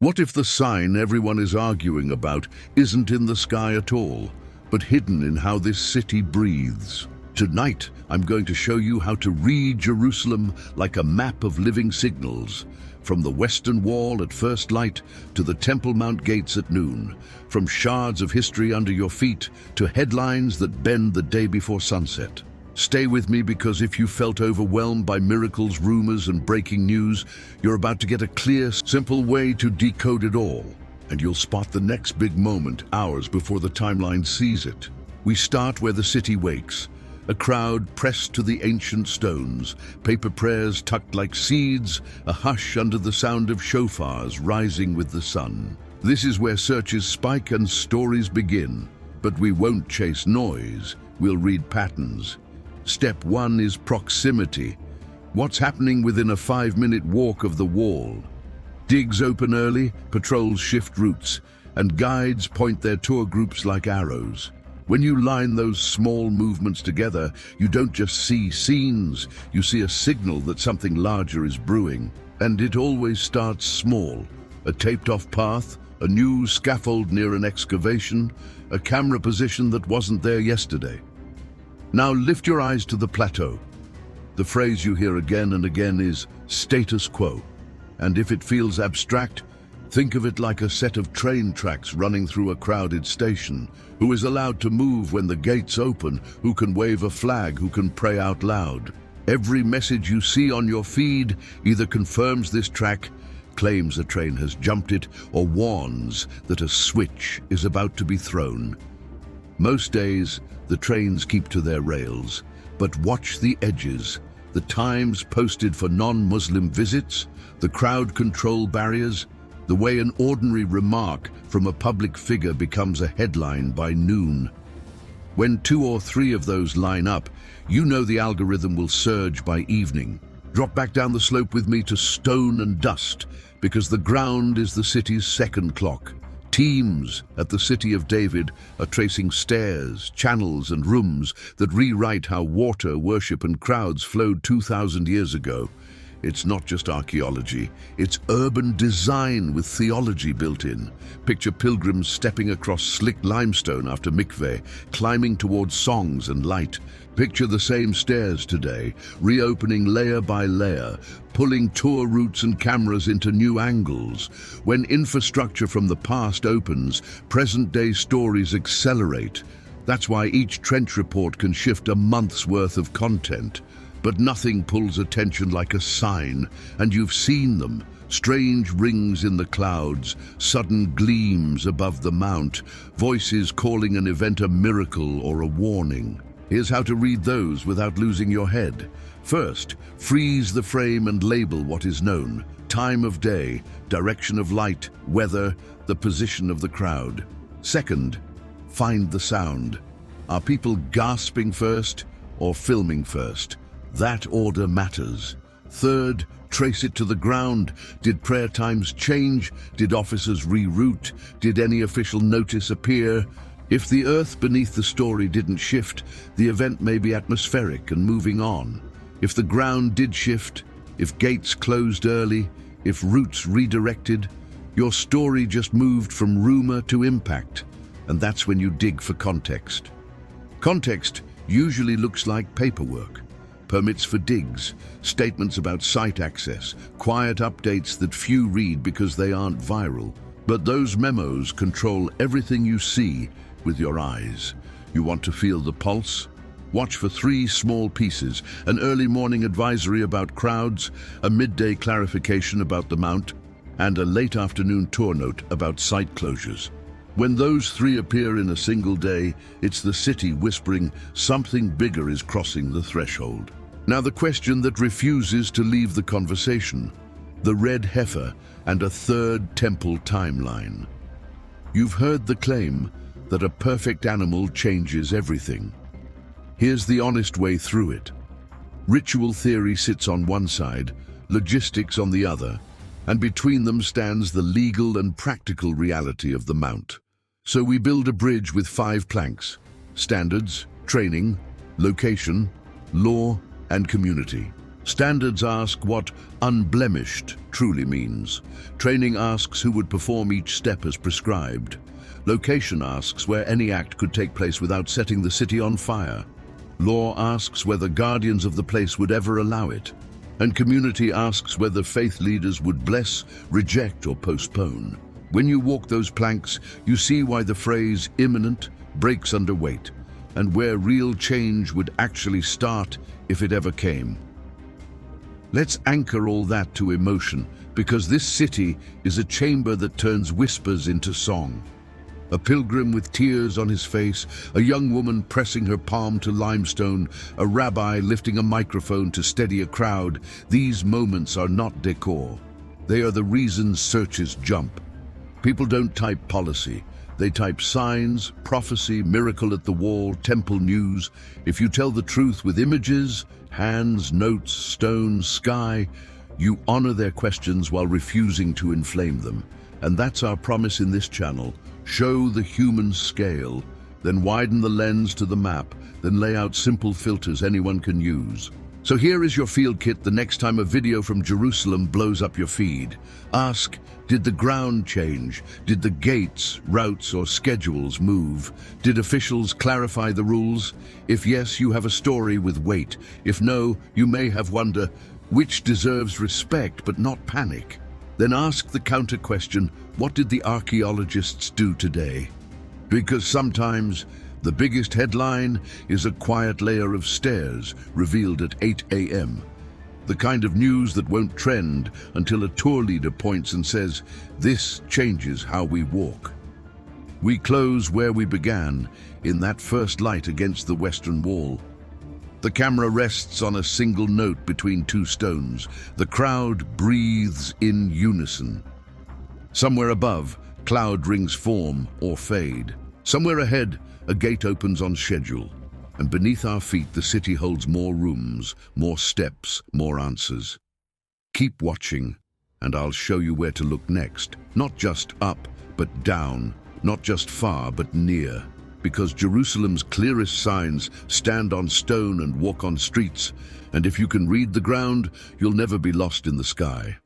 What if the sign everyone is arguing about isn't in the sky at all, but hidden in how this city breathes? Tonight, I'm going to show you how to read Jerusalem like a map of living signals, from the Western Wall at first light to the Temple Mount gates at noon, from shards of history under your feet to headlines that bend the day before sunset. Stay with me, because if you felt overwhelmed by miracles, rumors, and breaking news, you're about to get a clear, simple way to decode it all. And you'll spot the next big moment hours before the timeline sees it. We start where the city wakes. A crowd pressed to the ancient stones, paper prayers tucked like seeds, a hush under the sound of shofars rising with the sun. This is where searches spike and stories begin. But we won't chase noise, we'll read patterns. Step 1 is proximity. What's happening within a 5-minute walk of the wall? Digs open early, patrols shift routes, and guides point their tour groups like arrows. When you line those small movements together, you don't just see scenes, you see a signal that something larger is brewing. And it always starts small. A taped-off path, a new scaffold near an excavation, a camera position that wasn't there yesterday. Now lift your eyes to the plateau. The phrase you hear again and again is status quo. And if it feels abstract, think of it like a set of train tracks running through a crowded station. Who is allowed to move when the gates open? Who can wave a flag? Who can pray out loud? Every message you see on your feed either confirms this track, claims a train has jumped it, or warns that a switch is about to be thrown. Most days, the trains keep to their rails, but watch the edges, the times posted for non-Muslim visits, the crowd control barriers, the way an ordinary remark from a public figure becomes a headline by noon. When 2 or 3 of those line up, you know the algorithm will surge by evening. Drop back down the slope with me to stone and dust, because the ground is the city's second clock. Teams at the City of David are tracing stairs, channels, and rooms that rewrite how water, worship, and crowds flowed 2,000 years ago. It's not just archaeology, it's urban design with theology built in. Picture pilgrims stepping across slick limestone after mikveh, climbing towards songs and light. Picture the same stairs today, reopening layer by layer, pulling tour routes and cameras into new angles. When infrastructure from the past opens, present-day stories accelerate. That's why each trench report can shift a month's worth of content. But nothing pulls attention like a sign, and you've seen them. Strange rings in the clouds, sudden gleams above the mount, voices calling an event a miracle or a warning. Here's how to read those without losing your head. First, freeze the frame and label what is known: time of day, direction of light, weather, the position of the crowd. Second, find the sound. Are people gasping first or filming first? That order matters. Third, trace it to the ground. Did prayer times change? Did officers reroute? Did any official notice appear? If the earth beneath the story didn't shift, the event may be atmospheric and moving on. If the ground did shift, if gates closed early, if routes redirected, your story just moved from rumor to impact. And that's when you dig for context. Context usually looks like paperwork. Permits for digs, statements about site access, quiet updates that few read because they aren't viral. But those memos control everything you see with your eyes. You want to feel the pulse? Watch for 3 small pieces: an early morning advisory about crowds, a midday clarification about the mount, and a late afternoon tour note about site closures. When those 3 appear in a single day, it's the city whispering something bigger is crossing the threshold. Now the question that refuses to leave the conversation: the red heifer and a third temple timeline. You've heard the claim that a perfect animal changes everything. Here's the honest way through it. Ritual theory sits on one side, logistics on the other, and between them stands the legal and practical reality of the mount. So we build a bridge with 5 planks: standards, training, location, law, and community. Standards ask what unblemished truly means. Training asks who would perform each step as prescribed. Location asks where any act could take place without setting the city on fire. Law asks whether guardians of the place would ever allow it. And community asks whether faith leaders would bless, reject, or postpone. When you walk those planks, you see why the phrase imminent breaks under weight, and where real change would actually start if it ever came. Let's anchor all that to emotion, because this city is a chamber that turns whispers into song. A pilgrim with tears on his face, a young woman pressing her palm to limestone, a rabbi lifting a microphone to steady a crowd. These moments are not decor. They are the reasons searches jump. People don't type policy. They type signs, prophecy, miracle at the wall, temple news. If you tell the truth with images, hands, notes, stones, sky, you honor their questions while refusing to inflame them. And that's our promise in this channel. Show the human scale, then widen the lens to the map, then lay out simple filters anyone can use. So here is your field kit the next time a video from Jerusalem blows up your feed. Ask, did the ground change? Did the gates, routes, or schedules move? Did officials clarify the rules? If yes, you have a story with weight. If no, you may have wonder, which deserves respect but not panic? Then ask the counter question, what did the archaeologists do today? Because sometimes the biggest headline is a quiet layer of stairs revealed at 8 a.m. The kind of news that won't trend until a tour leader points and says, this changes how we walk. We close where we began, in that first light against the western wall. The camera rests on a single note between two stones. The crowd breathes in unison. Somewhere above, cloud rings form or fade. Somewhere ahead, a gate opens on schedule. And beneath our feet, the city holds more rooms, more steps, more answers. Keep watching, and I'll show you where to look next. Not just up, but down. Not just far, but near. Because Jerusalem's clearest signs stand on stone and walk on streets, and if you can read the ground, you'll never be lost in the sky.